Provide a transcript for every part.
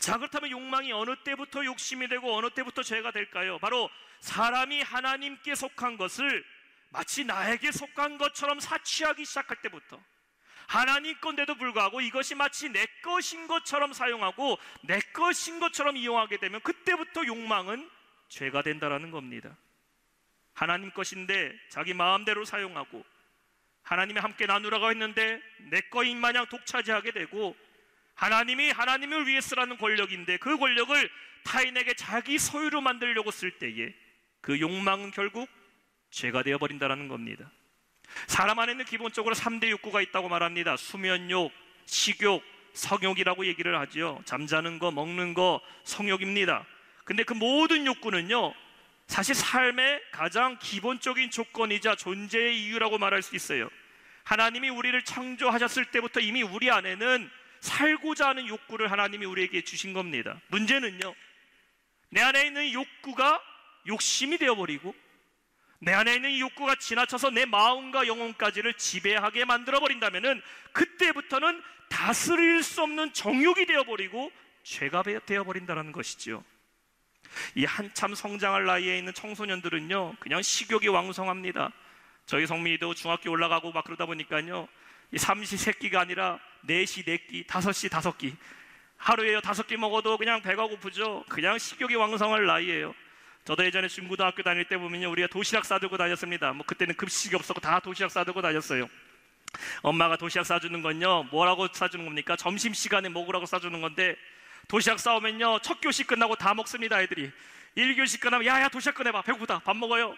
자, 그렇다면 욕망이 어느 때부터 욕심이 되고 어느 때부터 죄가 될까요? 바로 사람이 하나님께 속한 것을 마치 나에게 속한 것처럼 사취하기 시작할 때부터, 하나님 건데도 불구하고 이것이 마치 내 것인 것처럼 사용하고 내 것인 것처럼 이용하게 되면 그때부터 욕망은 죄가 된다라는 겁니다. 하나님 것인데 자기 마음대로 사용하고, 하나님이 함께 나누라고 했는데 내 거인 마냥 독차지하게 되고, 하나님이 하나님을 위해 쓰라는 권력인데 그 권력을 타인에게 자기 소유로 만들려고 쓸 때에 그 욕망은 결국 죄가 되어버린다는 겁니다. 사람 안에는 기본적으로 3대 욕구가 있다고 말합니다. 수면욕, 식욕, 성욕이라고 얘기를 하죠. 잠자는 거, 먹는 거, 성욕입니다. 근데 그 모든 욕구는요, 사실 삶의 가장 기본적인 조건이자 존재의 이유라고 말할 수 있어요. 하나님이 우리를 창조하셨을 때부터 이미 우리 안에는 살고자 하는 욕구를 하나님이 우리에게 주신 겁니다. 문제는요, 내 안에 있는 욕구가 욕심이 되어버리고 내 안에 있는 이 욕구가 지나쳐서 내 마음과 영혼까지를 지배하게 만들어버린다면 그때부터는 다스릴 수 없는 정욕이 되어버리고 죄가 되어버린다는 것이죠. 이 한참 성장할 나이에 있는 청소년들은요, 그냥 식욕이 왕성합니다. 저희 성민이도 중학교 올라가고 막 그러다 보니까요, 이 삼시세끼가 아니라 4시 4끼, 5시 5끼, 하루에 5끼 먹어도 그냥 배가 고프죠. 그냥 식욕이 왕성할 나이예요. 저도 예전에 중고등학교 다닐 때 보면요, 우리가 도시락 싸들고 다녔습니다. 뭐 그때는 급식이 없었고 다 도시락 싸들고 다녔어요. 엄마가 도시락 싸주는 건요, 뭐라고 싸주는 겁니까? 점심시간에 먹으라고 싸주는 건데, 도시락 싸오면요, 첫 교시 끝나고 다 먹습니다. 애들이 1교시 끝나면 야야 도시락 꺼내봐, 배고프다, 밥 먹어요.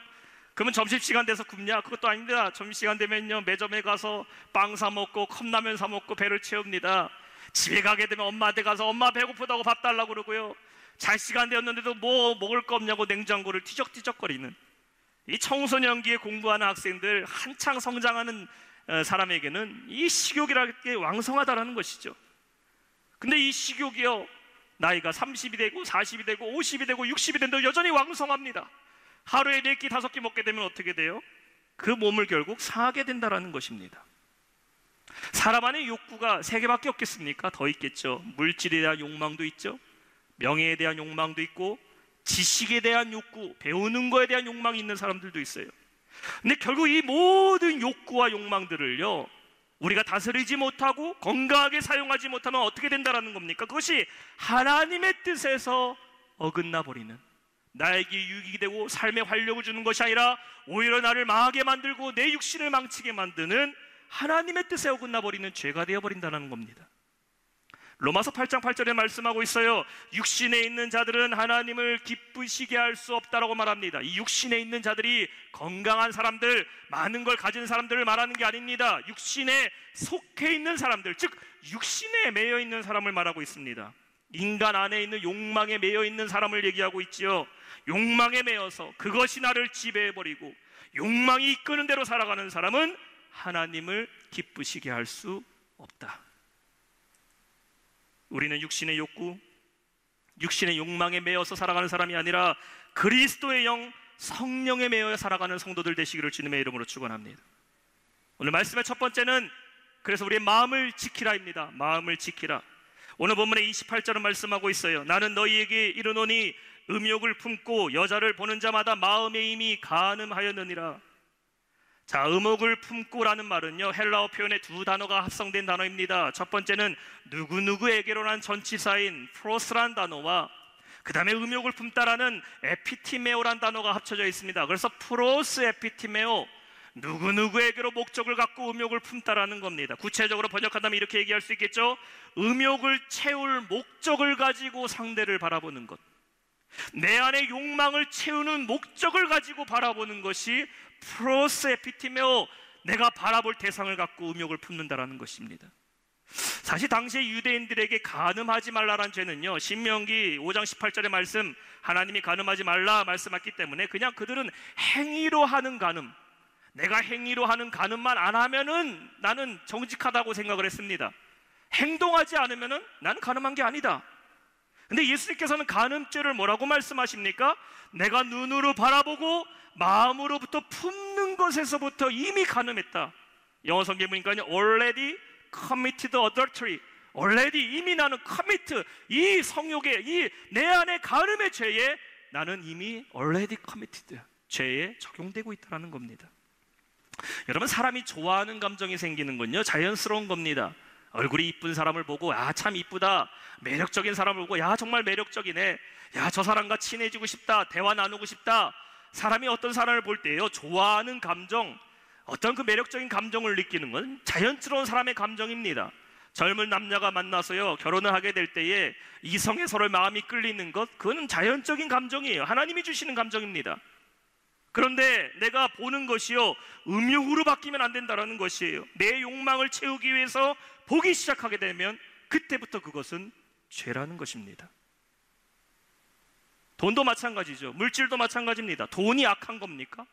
그러면 점심시간 돼서 굶냐? 그것도 아닙니다. 점심시간 되면요, 매점에 가서 빵 사 먹고 컵라면 사 먹고 배를 채웁니다. 집에 가게 되면 엄마한테 가서 엄마 배고프다고 밥 달라고 그러고요, 잘 시간 되었는데도 뭐 먹을 거 없냐고 냉장고를 뒤적뒤적거리는, 이 청소년기에 공부하는 학생들, 한창 성장하는 사람에게는 이 식욕이라는 게 왕성하다라는 것이죠. 근데 이 식욕이요, 나이가 30이 되고 40이 되고 50이 되고 60이 된다고 여전히 왕성합니다. 하루에 4끼 5끼 먹게 되면 어떻게 돼요? 그 몸을 결국 상하게 된다는 것입니다. 사람 안에 욕구가 3개밖에 없겠습니까? 더 있겠죠. 물질에 대한 욕망도 있죠, 명예에 대한 욕망도 있고, 지식에 대한 욕구, 배우는 거에 대한 욕망이 있는 사람들도 있어요. 근데 결국 이 모든 욕구와 욕망들을요, 우리가 다스리지 못하고 건강하게 사용하지 못하면 어떻게 된다는 겁니까? 그것이 하나님의 뜻에서 어긋나 버리는, 나에게 유익이 되고 삶에 활력을 주는 것이 아니라 오히려 나를 망하게 만들고 내 육신을 망치게 만드는 하나님의 뜻에 어긋나 버리는 죄가 되어버린다는 겁니다. 로마서 8장 8절에 말씀하고 있어요. 육신에 있는 자들은 하나님을 기쁘시게 할 수 없다라고 말합니다. 이 육신에 있는 자들이 건강한 사람들, 많은 걸 가진 사람들을 말하는 게 아닙니다. 육신에 속해 있는 사람들, 즉 육신에 매여 있는 사람을 말하고 있습니다. 인간 안에 있는 욕망에 매여 있는 사람을 얘기하고 있지요. 욕망에 매여서 그것이 나를 지배해버리고 욕망이 이끄는 대로 살아가는 사람은 하나님을 기쁘시게 할 수 없다. 우리는 육신의 욕구, 육신의 욕망에 매여서 살아가는 사람이 아니라 그리스도의 영, 성령에 매여 살아가는 성도들 되시기를 주님의 이름으로 축원합니다. 오늘 말씀의 첫 번째는 그래서 우리의 마음을 지키라입니다. 마음을 지키라. 오늘 본문의 28절은 말씀하고 있어요. 나는 너희에게 이르노니 음욕을 품고 여자를 보는 자마다 마음에 이미 간음하였느니라. 자, 음욕을 품고라는 말은요, 헬라어 표현의 2 단어가 합성된 단어입니다. 첫 번째는 누구누구에게로란 전치사인 프로스란 단어와 그 다음에 음욕을 품다라는 에피티메오란 단어가 합쳐져 있습니다. 그래서 프로스 에피티메오, 누구누구에게로 목적을 갖고 음욕을 품다라는 겁니다. 구체적으로 번역한다면 이렇게 얘기할 수 있겠죠. 음욕을 채울 목적을 가지고 상대를 바라보는 것, 내 안의 욕망을 채우는 목적을 가지고 바라보는 것이 프로스 에피티메오, 내가 바라볼 대상을 갖고 음욕을 품는다라는 것입니다. 사실 당시에 유대인들에게 간음하지 말라란 죄는요, 신명기 5장 18절의 말씀, 하나님이 간음하지 말라 말씀했기 때문에 그냥 그들은 행위로 하는 간음, 내가 행위로 하는 간음만 안 하면은 나는 정직하다고 생각을 했습니다. 행동하지 않으면은 나는 간음한 게 아니다. 근데 예수님께서는 간음죄를 뭐라고 말씀하십니까? 내가 눈으로 바라보고 마음으로부터 품는 것에서부터 이미 간음했다. 영어 성경 보니까요, already committed adultery, already 이미 나는 commit, 이 성욕의 이 내 안의 간음의 죄에 나는 이미 already committed, 죄에 적용되고 있다는 겁니다. 여러분, 사람이 좋아하는 감정이 생기는 건요 자연스러운 겁니다. 얼굴이 이쁜 사람을 보고 아 참 이쁘다, 매력적인 사람을 보고 야 정말 매력적이네, 야 저 사람과 친해지고 싶다, 대화 나누고 싶다. 사람이 어떤 사람을 볼 때요 좋아하는 감정, 어떤 그 매력적인 감정을 느끼는 건 자연스러운 사람의 감정입니다. 젊은 남녀가 만나서요 결혼을 하게 될 때에 이성에 서로 마음이 끌리는 것, 그거는 자연적인 감정이에요. 하나님이 주시는 감정입니다. 그런데 내가 보는 것이요 음욕으로 바뀌면 안 된다는 것이에요. 내 욕망을 채우기 위해서 보기 시작하게 되면 그때부터 그것은 죄라는 것입니다. 돈도 마찬가지죠. 물질도 마찬가지입니다. 돈이 악한 겁니까?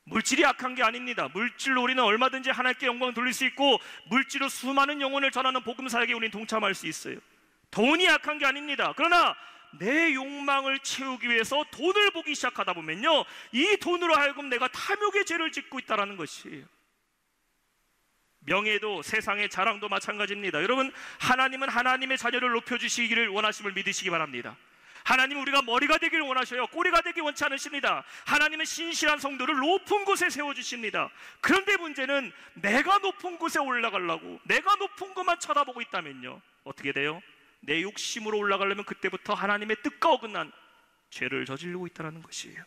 물질이 악한 게 아닙니다. 물질로 우리는 얼마든지 하나님께 영광을 돌릴 수 있고 물질로 수많은 영혼을 전하는 복음사역에 우리는 동참할 수 있어요. 돈이 악한 게 아닙니다. 그러나 내 욕망을 채우기 위해서 돈을 보기 시작하다 보면요 이 돈으로 하여금 내가 탐욕의 죄를 짓고 있다는 것이에요. 명예도 세상의 자랑도 마찬가지입니다. 여러분, 하나님은 하나님의 자녀를 높여주시기를 원하심을 믿으시기 바랍니다. 하나님은 우리가 머리가 되기를 원하셔요. 꼬리가 되기 원치 않으십니다. 하나님은 신실한 성도를 높은 곳에 세워주십니다. 그런데 문제는 내가 높은 곳에 올라가려고 내가 높은 것만 쳐다보고 있다면요 어떻게 돼요? 내 욕심으로 올라가려면 그때부터 하나님의 뜻과 어긋난 죄를 저지르고 있다는 것이에요.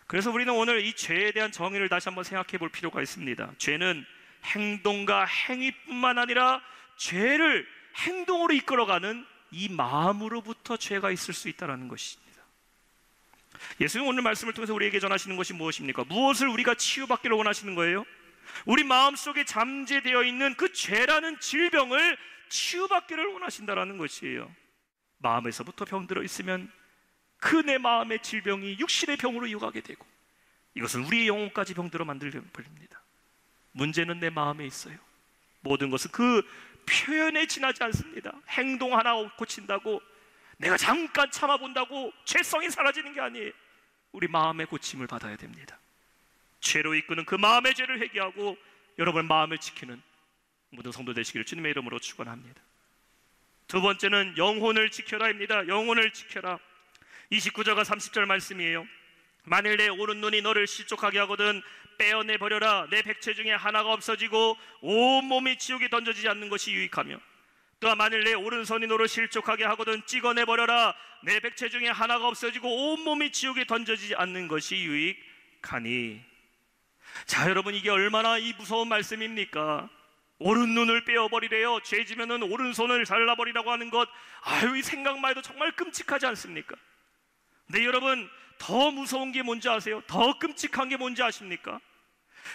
그래서 우리는 오늘 이 죄에 대한 정의를 다시 한번 생각해 볼 필요가 있습니다. 죄는 행동과 행위뿐만 아니라 죄를 행동으로 이끌어가는 이 마음으로부터 죄가 있을 수 있다는 것입니다. 예수님 오늘 말씀을 통해서 우리에게 전하시는 것이 무엇입니까? 무엇을 우리가 치유받기를 원하시는 거예요? 우리 마음속에 잠재되어 있는 그 죄라는 질병을 치유받기를 원하신다는 것이에요. 마음에서부터 병들어 있으면 그 내 마음의 질병이 육신의 병으로 이어가게 되고 이것은 우리의 영혼까지 병들어 만들어버립니다. 문제는 내 마음에 있어요. 모든 것은 그 표현에 지나지 않습니다. 행동 하나 고친다고, 내가 잠깐 참아본다고 죄성이 사라지는 게 아니에요. 우리 마음의 고침을 받아야 됩니다. 죄로 이끄는 그 마음의 죄를 회개하고 여러분의 마음을 지키는 모든 성도 되시기를 주님의 이름으로 축원합니다. 두 번째는 영혼을 지켜라입니다. 영혼을 지켜라. 29절과 30절 말씀이에요. 만일 내 오른 눈이 너를 실족하게 하거든 빼어내 버려라. 내 백체 중에 하나가 없어지고 온 몸이 지옥에 던져지지 않는 것이 유익하며, 또한 만일 내 오른손이 너를 실족하게 하거든 찍어내 버려라. 내 백체 중에 하나가 없어지고 온 몸이 지옥에 던져지지 않는 것이 유익하니. 자, 여러분, 이게 얼마나 이 무서운 말씀입니까? 오른 눈을 빼어버리래요. 죄 지면은 오른손을 잘라버리라고 하는 것, 아유, 이 생각만 해도 정말 끔찍하지 않습니까? 근데 여러분, 더 무서운 게 뭔지 아세요? 더 끔찍한 게 뭔지 아십니까?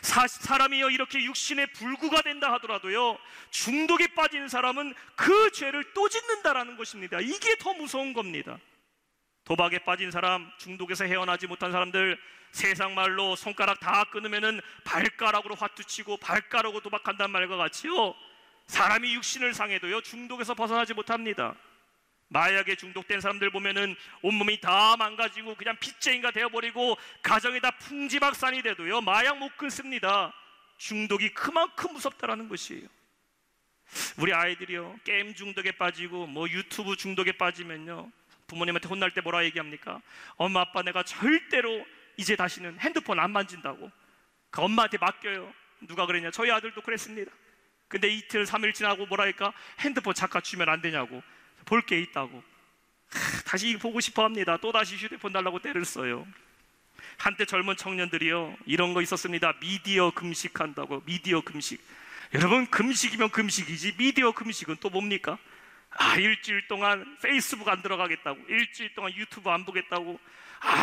사람이요 이렇게 육신의 불구가 된다 하더라도요 중독에 빠진 사람은 그 죄를 또 짓는다라는 것입니다. 이게 더 무서운 겁니다. 도박에 빠진 사람, 중독에서 헤어나지 못한 사람들, 세상 말로 손가락 다 끊으면은 발가락으로 화투치고 발가락으로 도박한다는 말과 같이요 사람이 육신을 상해도요 중독에서 벗어나지 못합니다. 마약에 중독된 사람들 보면은 온몸이 다 망가지고 그냥 빚쟁이가 되어버리고 가정이 다 풍지박산이 돼도요 마약 못 끊습니다. 중독이 그만큼 무섭다라는 것이에요. 우리 아이들이요 게임 중독에 빠지고 뭐 유튜브 중독에 빠지면요 부모님한테 혼날 때 뭐라 얘기합니까? 엄마 아빠 내가 절대로 이제 다시는 핸드폰 안 만진다고 그 엄마한테 맡겨요. 누가 그랬냐? 저희 아들도 그랬습니다. 근데 이틀 3일 지나고 뭐랄까 핸드폰 잠깐 주면 안 되냐고, 볼 게 있다고 다시 보고 싶어 합니다. 또다시 휴대폰 달라고 때를 써요. 한때 젊은 청년들이요 이런 거 있었습니다. 미디어 금식한다고. 미디어 금식. 여러분, 금식이면 금식이지 미디어 금식은 또 뭡니까? 일주일 동안 페이스북 안 들어가겠다고, 일주일 동안 유튜브 안 보겠다고.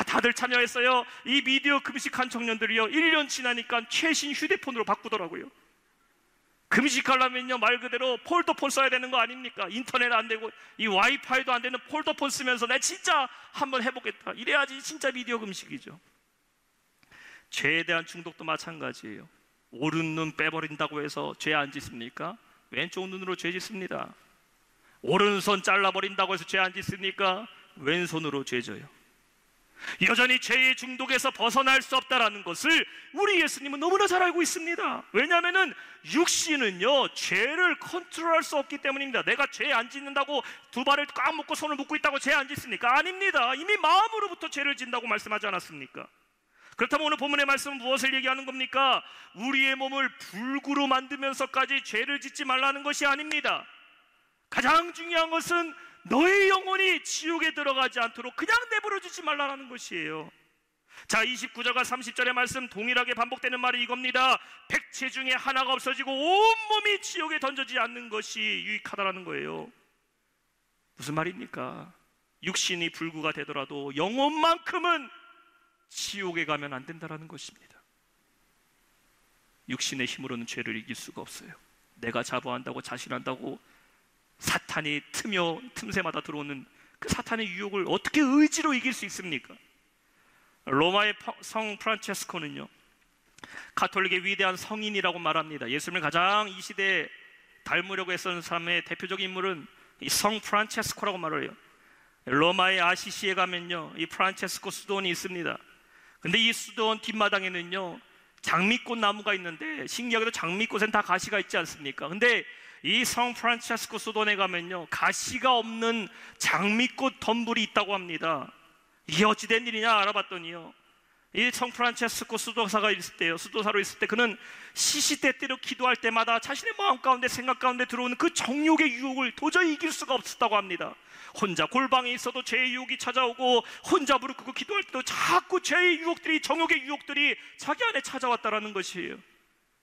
다들 참여했어요. 이 미디어 금식한 청년들이요 1년 지나니까 최신 휴대폰으로 바꾸더라고요. 금식하려면요 말 그대로 폴더폰 써야 되는 거 아닙니까? 인터넷 안 되고 이 와이파이도 안 되는 폴더폰 쓰면서 내가 진짜 한번 해보겠다, 이래야지 진짜 미디어 금식이죠. 죄에 대한 중독도 마찬가지예요. 오른 눈 빼버린다고 해서 죄 안 짓습니까? 왼쪽 눈으로 죄 짓습니다. 오른손 잘라버린다고 해서 죄 안 짓습니까? 왼손으로 죄 져요. 여전히 죄의 중독에서 벗어날 수 없다는 것을 우리 예수님은 너무나 잘 알고 있습니다. 왜냐하면 육신은요, 죄를 컨트롤할 수 없기 때문입니다. 내가 죄 안 짓는다고 두 발을 꽉 묶고 손을 묶고 있다고 죄 안 짓습니까? 아닙니다. 이미 마음으로부터 죄를 짓는다고 말씀하지 않았습니까? 그렇다면 오늘 본문의 말씀은 무엇을 얘기하는 겁니까? 우리의 몸을 불구로 만들면서까지 죄를 짓지 말라는 것이 아닙니다. 가장 중요한 것은 너의 영혼이 지옥에 들어가지 않도록 그냥 내버려 두지 말라는 것이에요. 자, 29절과 30절의 말씀 동일하게 반복되는 말이 이겁니다. 백체 중에 하나가 없어지고 온몸이 지옥에 던져지지 않는 것이 유익하다라는 거예요. 무슨 말입니까? 육신이 불구가 되더라도 영혼만큼은 지옥에 가면 안 된다는 것입니다. 육신의 힘으로는 죄를 이길 수가 없어요. 내가 자부한다고 자신한다고 사탄이 틈새마다 들어오는 그 사탄의 유혹을 어떻게 의지로 이길 수 있습니까? 로마의 성 프란체스코는요, 가톨릭의 위대한 성인이라고 말합니다. 예수님을 가장 이 시대에 닮으려고 했던 사람의 대표적인 인물은 이 성 프란체스코라고 말을 해요. 로마의 아시시에 가면요, 이 프란체스코 수도원이 있습니다. 근데 이 수도원 뒷마당에는요, 장미꽃 나무가 있는데 신기하게도 장미꽃엔 다 가시가 있지 않습니까? 근데 이 성 프란체스코 수도원에 가면요, 가시가 없는 장미꽃 덤불이 있다고 합니다. 이게 어찌된 일이냐 알아봤더니요, 이 성 프란체스코 수도사로 있을 때 그는 시시때때로 기도할 때마다 자신의 마음 가운데 생각 가운데 들어오는 그 정욕의 유혹을 도저히 이길 수가 없었다고 합니다. 혼자 골방에 있어도 죄의 유혹이 찾아오고, 혼자 무릎 꿇고 기도할 때도 자꾸 죄의 유혹들이, 정욕의 유혹들이 자기 안에 찾아왔다라는 것이에요.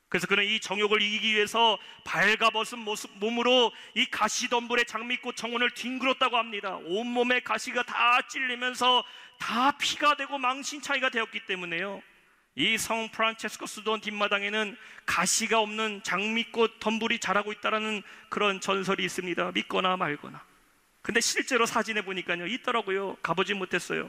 그래서 그는 이 정욕을 이기기 위해서 발가벗은 몸으로 이 가시덤불의 장미꽃 정원을 뒹굴었다고 합니다. 온몸에 가시가 다 찔리면서 다 피가 되고 망신차이가 되었기 때문에요, 이 성 프란체스코 수도원 뒷마당에는 가시가 없는 장미꽃 덤불이 자라고 있다는 그런 전설이 있습니다. 믿거나 말거나. 근데 실제로 사진에 보니까요, 있더라고요. 가보지 못했어요.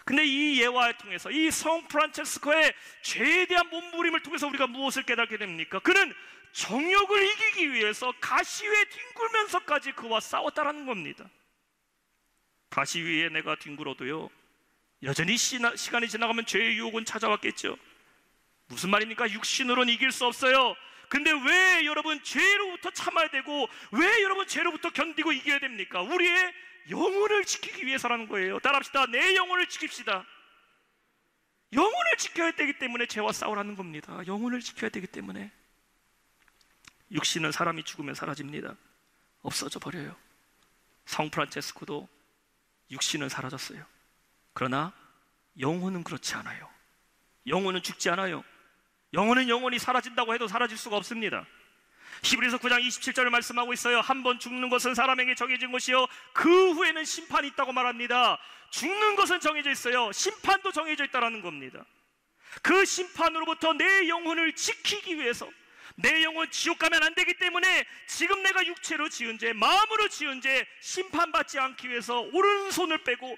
근데 이 예화를 통해서 이 성 프란체스코의 죄에 대한 몸부림을 통해서 우리가 무엇을 깨닫게 됩니까? 그는 정욕을 이기기 위해서 가시 위에 뒹굴면서까지 그와 싸웠다라는 겁니다. 가시 위에 내가 뒹굴어도요, 여전히 시간이 지나가면 죄의 유혹은 찾아왔겠죠. 무슨 말입니까? 육신으로는 이길 수 없어요. 근데 왜 여러분 죄로부터 참아야 되고, 왜 여러분 죄로부터 견디고 이겨야 됩니까? 우리의 영혼을 지키기 위해서라는 거예요. 따라합시다. 내 영혼을 지킵시다. 영혼을 지켜야 되기 때문에 죄와 싸우라는 겁니다. 영혼을 지켜야 되기 때문에. 육신은 사람이 죽으면 사라집니다. 없어져 버려요. 성 프란체스코도 육신은 사라졌어요. 그러나 영혼은 그렇지 않아요. 영혼은 죽지 않아요. 영혼은 영원히 사라진다고 해도 사라질 수가 없습니다. 히브리서 9장 27절을 말씀하고 있어요. 한 번 죽는 것은 사람에게 정해진 것이요, 그 후에는 심판이 있다고 말합니다. 죽는 것은 정해져 있어요. 심판도 정해져 있다는 겁니다. 그 심판으로부터 내 영혼을 지키기 위해서, 내 영혼 지옥 가면 안 되기 때문에 지금 내가 육체로 지은 죄, 마음으로 지은 죄 심판받지 않기 위해서 오른손을 빼고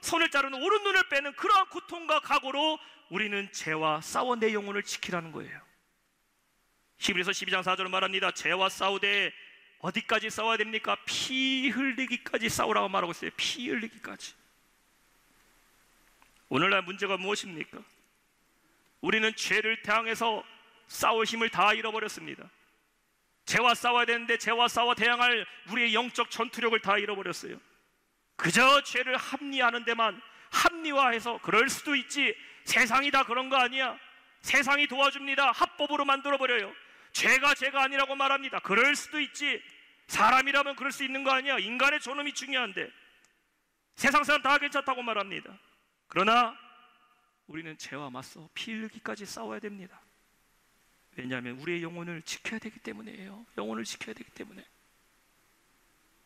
손을 자르는 오른눈을 빼는 그러한 고통과 각오로 우리는 죄와 싸워 내 영혼을 지키라는 거예요. 히브리서 12장 4절은 말합니다. 죄와 싸우되 어디까지 싸워야 됩니까? 피 흘리기까지 싸우라고 말하고 있어요. 피 흘리기까지. 오늘날 문제가 무엇입니까? 우리는 죄를 대항해서 싸울 힘을 다 잃어버렸습니다. 죄와 싸워야 되는데 죄와 싸워 대항할 우리의 영적 전투력을 다 잃어버렸어요. 그저 죄를 합리화하는 데만 합리화해서 그럴 수도 있지, 세상이 다 그런 거 아니야, 세상이 도와줍니다, 합법으로 만들어버려요. 죄가 아니라고 말합니다. 그럴 수도 있지, 사람이라면 그럴 수 있는 거 아니야, 인간의 존엄이 중요한데 세상 사람 다 괜찮다고 말합니다. 그러나 우리는 죄와 맞서 피 흘리기까지 싸워야 됩니다. 왜냐하면 우리의 영혼을 지켜야 되기 때문이에요. 영혼을 지켜야 되기 때문에.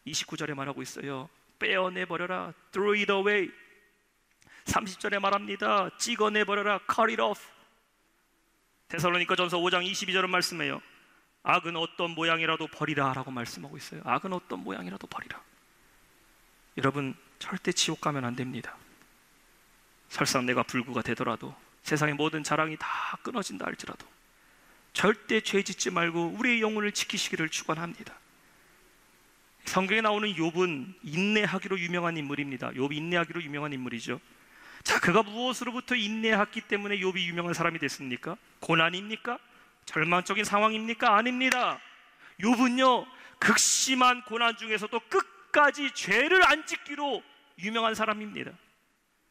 29절에 말하고 있어요. 빼어내버려라, throw it away. 30절에 말합니다. 찍어내버려라, cut it off. 데살로니가전서 5장 22절은 말씀해요. 악은 어떤 모양이라도 버리라 라고 말씀하고 있어요. 악은 어떤 모양이라도 버리라. 여러분, 절대 지옥 가면 안 됩니다. 설사 내가 불구가 되더라도, 세상의 모든 자랑이 다 끊어진다 할지라도 절대 죄 짓지 말고 우리의 영혼을 지키시기를 축원합니다. 성경에 나오는 욥은 인내하기로 유명한 인물입니다. 욥이 인내하기로 유명한 인물이죠. 자, 그가 무엇으로부터 인내했기 때문에 욥이 유명한 사람이 됐습니까? 고난입니까? 절망적인 상황입니까? 아닙니다. 욥은요, 극심한 고난 중에서도 끝까지 죄를 안 짓기로 유명한 사람입니다.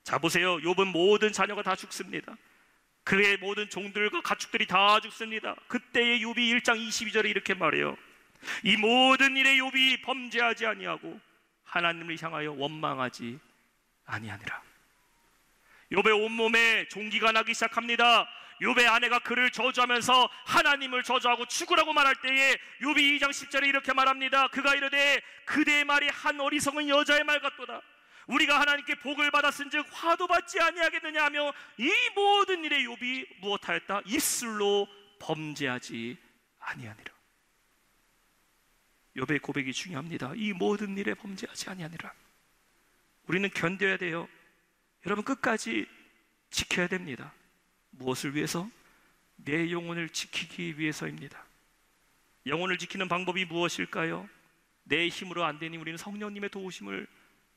자, 보세요. 욥은 모든 자녀가 다 죽습니다. 그의 모든 종들과 가축들이 다 죽습니다. 그때의 욥이 1장 22절에 이렇게 말해요. 이 모든 일에 욥이 범죄하지 아니하고 하나님을 향하여 원망하지 아니하니라. 욥의 온몸에 종기가 나기 시작합니다. 욥의 아내가 그를 저주하면서 하나님을 저주하고 죽으라고 말할 때에 욥이 2장 10절에 이렇게 말합니다. 그가 이르되 그대의 말이 한 어리석은 여자의 말 같도다. 우리가 하나님께 복을 받았은즉 화도 받지 아니하겠느냐 하며 이 모든 일에 욥이 무엇하였다? 입술로 범죄하지 아니하니라. 욥의 고백이 중요합니다. 이 모든 일에 범죄하지 아니하니라. 우리는 견뎌야 돼요. 여러분, 끝까지 지켜야 됩니다. 무엇을 위해서? 내 영혼을 지키기 위해서입니다. 영혼을 지키는 방법이 무엇일까요? 내 힘으로 안 되니 우리는 성령님의 도우심을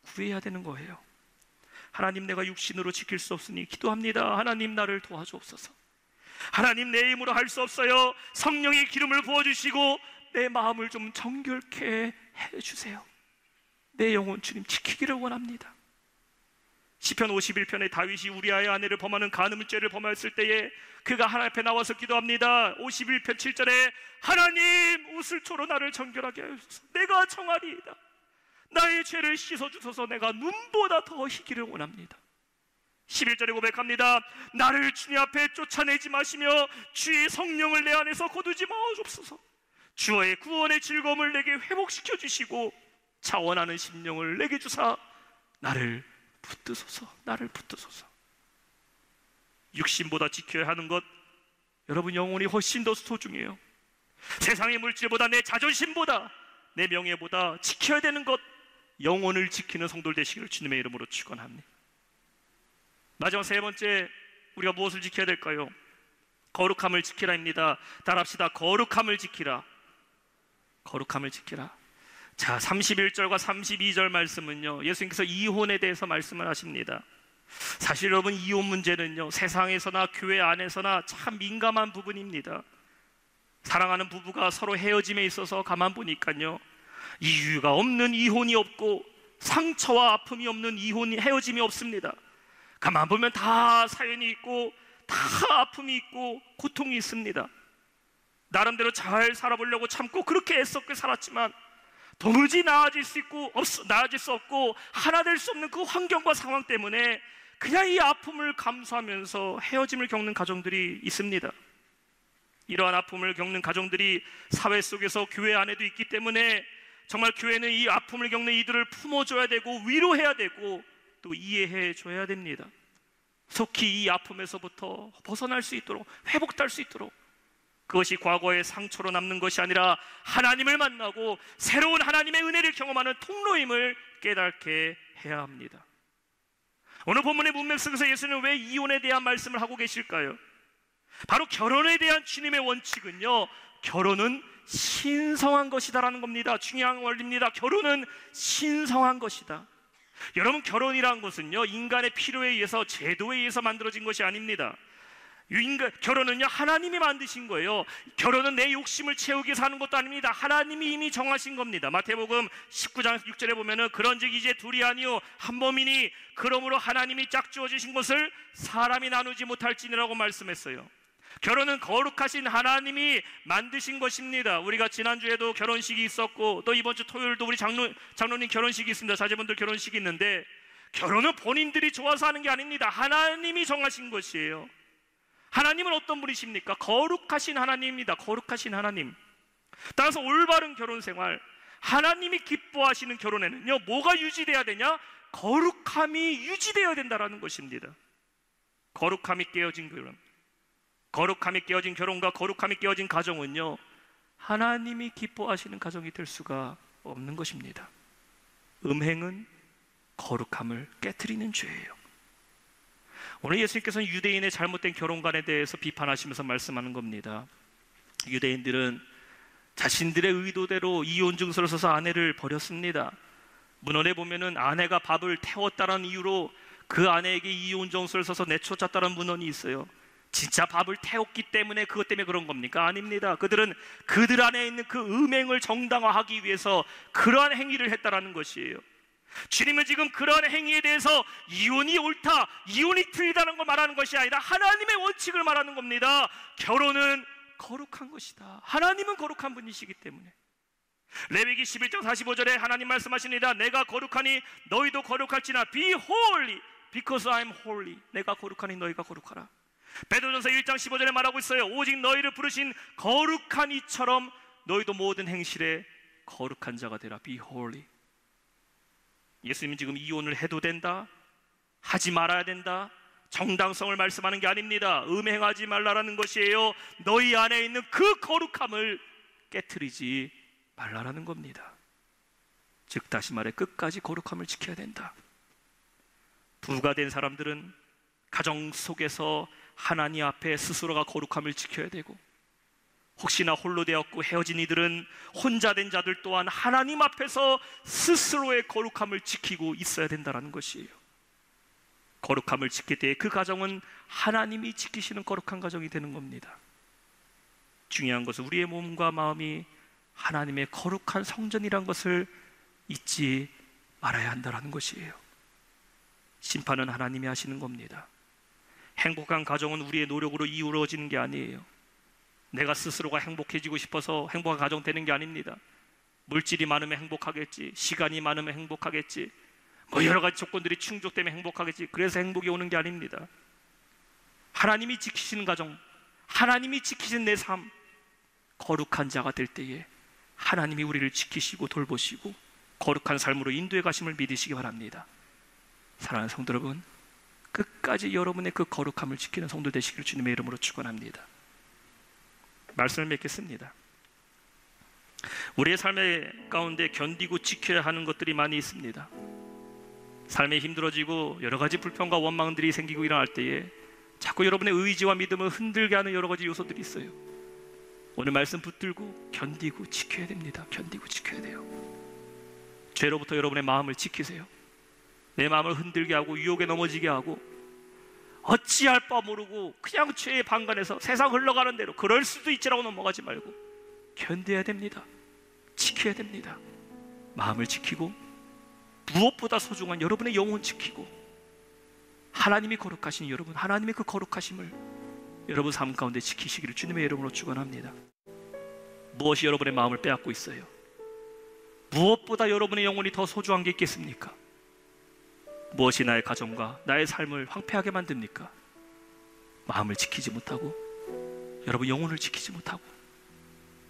구해야 되는 거예요. 하나님, 내가 육신으로 지킬 수 없으니 기도합니다. 하나님, 나를 도와주옵소서. 하나님, 내 힘으로 할 수 없어요. 성령의 기름을 부어주시고 내 마음을 좀 정결케 해주세요. 내 영혼 주님 지키기를 원합니다. 시편 51편에 다윗이 우리아의 아내를 범하는 간음죄를 범하였을 때에 그가 하나님 앞에 나와서 기도합니다. 51편 7절에 하나님, 웃을초로 나를 정결하게 하소서. 내가 청하리이다. 나의 죄를 씻어주소서. 내가 눈보다 더 희기를 원합니다. 11절에 고백합니다. 나를 주님 앞에 쫓아내지 마시며 주의 성령을 내 안에서 거두지 마옵소서. 주의 구원의 즐거움을 내게 회복시켜 주시고 자원하는 심령을 내게 주사 나를 붙드소서. 나를 붙드소서. 육신보다 지켜야 하는 것, 여러분, 영혼이 훨씬 더 소중해요. 세상의 물질보다, 내 자존심보다, 내 명예보다 지켜야 되는 것, 영혼을 지키는 성도들 되시기를 주님의 이름으로 축원합니다. 마지막 세 번째, 우리가 무엇을 지켜야 될까요? 거룩함을 지키라입니다. 따라합시다. 거룩함을 지키라. 거룩함을 지키라. 자, 31절과 32절 말씀은요, 예수님께서 이혼에 대해서 말씀을 하십니다. 사실 여러분, 이혼 문제는요, 세상에서나 교회 안에서나 참 민감한 부분입니다. 사랑하는 부부가 서로 헤어짐에 있어서 가만 보니까요, 이유가 없는 이혼이 없고 상처와 아픔이 없는 헤어짐이 없습니다. 가만 보면 다 사연이 있고 다 아픔이 있고 고통이 있습니다. 나름대로 잘 살아보려고 참고 그렇게 애썼게 살았지만 도무지 나아질 수 없고 하나 될 수 없는 그 환경과 상황 때문에 그냥 이 아픔을 감수하면서 헤어짐을 겪는 가정들이 있습니다. 이러한 아픔을 겪는 가정들이 사회 속에서 교회 안에도 있기 때문에 정말 교회는 이 아픔을 겪는 이들을 품어줘야 되고 위로해야 되고 또 이해해 줘야 됩니다. 속히 이 아픔에서부터 벗어날 수 있도록, 회복될 수 있도록, 그것이 과거의 상처로 남는 것이 아니라 하나님을 만나고 새로운 하나님의 은혜를 경험하는 통로임을 깨닫게 해야 합니다. 오늘 본문의 문맥 속에서 예수님은 왜 이혼에 대한 말씀을 하고 계실까요? 바로 결혼에 대한 주님의 원칙은요, 결혼은 신성한 것이다라는 겁니다. 중요한 원리입니다. 결혼은 신성한 것이다. 여러분, 결혼이라는 것은요, 인간의 필요에 의해서, 제도에 의해서 만들어진 것이 아닙니다. 결혼은요, 하나님이 만드신 거예요. 결혼은 내 욕심을 채우기 위해서 하는 것도 아닙니다. 하나님이 이미 정하신 겁니다. 마태복음 19장 6절에 보면은 그런즉 이제 둘이 아니요 한 몸이니 그러므로 하나님이 짝지어 주신 것을 사람이 나누지 못할지니라고 말씀했어요. 결혼은 거룩하신 하나님이 만드신 것입니다. 우리가 지난주에도 결혼식이 있었고 또 이번 주 토요일도 우리 장로님 결혼식이 있습니다. 자제분들 결혼식이 있는데, 결혼은 본인들이 좋아서 하는 게 아닙니다. 하나님이 정하신 것이에요. 하나님은 어떤 분이십니까? 거룩하신 하나님입니다. 거룩하신 하나님. 따라서 올바른 결혼 생활, 하나님이 기뻐하시는 결혼에는요, 뭐가 유지돼야 되냐? 거룩함이 유지되어야 된다는 것입니다. 거룩함이 깨어진 결혼, 거룩함이 깨어진 결혼과 거룩함이 깨어진 가정은요, 하나님이 기뻐하시는 가정이 될 수가 없는 것입니다. 음행은 거룩함을 깨트리는 죄예요. 오늘 예수님께서는 유대인의 잘못된 결혼관에 대해서 비판하시면서 말씀하는 겁니다. 유대인들은 자신들의 의도대로 이혼 증서를 써서 아내를 버렸습니다. 문헌에 보면은 아내가 밥을 태웠다는 이유로 그 아내에게 이혼 증서를 써서 내쫓았다는 문헌이 있어요. 진짜 밥을 태웠기 때문에 그것 때문에 그런 겁니까? 아닙니다. 그들은 그들 안에 있는 그 음행을 정당화하기 위해서 그러한 행위를 했다라는 것이에요. 주님은 지금 그러한 행위에 대해서 이혼이 옳다, 이혼이 틀리다는 걸 말하는 것이 아니라 하나님의 원칙을 말하는 겁니다. 결혼은 거룩한 것이다. 하나님은 거룩한 분이시기 때문에. 레위기 11장 45절에 하나님 말씀하십니다. 내가 거룩하니 너희도 거룩할지나 be holy because I am holy. 내가 거룩하니 너희가 거룩하라. 베드로전서 1장 15절에 말하고 있어요. 오직 너희를 부르신 거룩한 이처럼 너희도 모든 행실에 거룩한 자가 되라. be holy. 예수님은 지금 이혼을 해도 된다, 하지 말아야 된다, 정당성을 말씀하는 게 아닙니다. 음행하지 말라라는 것이에요. 너희 안에 있는 그 거룩함을 깨트리지 말라라는 겁니다. 즉 다시 말해 끝까지 거룩함을 지켜야 된다. 부부가 된 사람들은 가정 속에서 하나님 앞에 스스로가 거룩함을 지켜야 되고, 혹시나 홀로 되었고 헤어진 이들은 혼자 된 자들 또한 하나님 앞에서 스스로의 거룩함을 지키고 있어야 된다는 것이에요. 거룩함을 지킬 때 그 가정은 하나님이 지키시는 거룩한 가정이 되는 겁니다. 중요한 것은 우리의 몸과 마음이 하나님의 거룩한 성전이란 것을 잊지 말아야 한다는 것이에요. 심판은 하나님이 하시는 겁니다. 행복한 가정은 우리의 노력으로 이루어지는 게 아니에요. 내가 스스로가 행복해지고 싶어서 행복한 가정 되는 게 아닙니다. 물질이 많으면 행복하겠지, 시간이 많으면 행복하겠지, 뭐 여러 가지 조건들이 충족되면 행복하겠지, 그래서 행복이 오는 게 아닙니다. 하나님이 지키시는 가정, 하나님이 지키신 내 삶, 거룩한 자가 될 때에 하나님이 우리를 지키시고 돌보시고 거룩한 삶으로 인도해 가심을 믿으시기 바랍니다. 사랑하는 성도 여러분, 끝까지 여러분의 그 거룩함을 지키는 성도 되시기를 주님의 이름으로 축원합니다. 말씀을 맺겠습니다. 우리의 삶의 가운데 견디고 지켜야 하는 것들이 많이 있습니다. 삶이 힘들어지고 여러 가지 불평과 원망들이 생기고 일어날 때에 자꾸 여러분의 의지와 믿음을 흔들게 하는 여러 가지 요소들이 있어요. 오늘 말씀 붙들고 견디고 지켜야 됩니다. 견디고 지켜야 돼요. 죄로부터 여러분의 마음을 지키세요. 내 마음을 흔들게 하고 유혹에 넘어지게 하고 어찌할 바 모르고 그냥 죄에 방관해서 세상 흘러가는 대로 그럴 수도 있지라고 넘어가지 말고 견뎌야 됩니다. 지켜야 됩니다. 마음을 지키고 무엇보다 소중한 여러분의 영혼 지키고 하나님이 거룩하신 여러분, 하나님의 그 거룩하심을 여러분 삶 가운데 지키시기를 주님의 이름으로 축원합니다. 무엇이 여러분의 마음을 빼앗고 있어요? 무엇보다 여러분의 영혼이 더 소중한 게 있겠습니까? 무엇이 나의 가정과 나의 삶을 황폐하게 만듭니까? 마음을 지키지 못하고 여러분 영혼을 지키지 못하고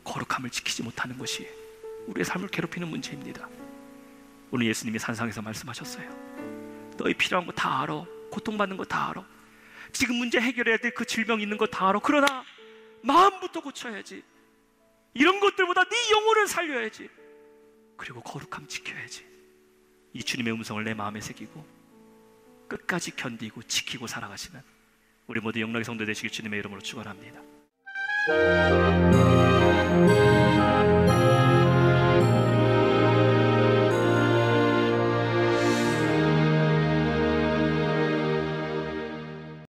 거룩함을 지키지 못하는 것이 우리의 삶을 괴롭히는 문제입니다. 오늘 예수님이 산상에서 말씀하셨어요. 너희 필요한 거 다 알아. 고통받는 거 다 알아. 지금 문제 해결해야 될 그 질병 있는 거 다 알아. 그러나 마음부터 고쳐야지. 이런 것들보다 네 영혼을 살려야지. 그리고 거룩함 지켜야지. 이 주님의 음성을 내 마음에 새기고 끝까지 견디고 지키고 살아가시는 우리 모두 영락의 성도 되시길 주님의 이름으로 축원합니다.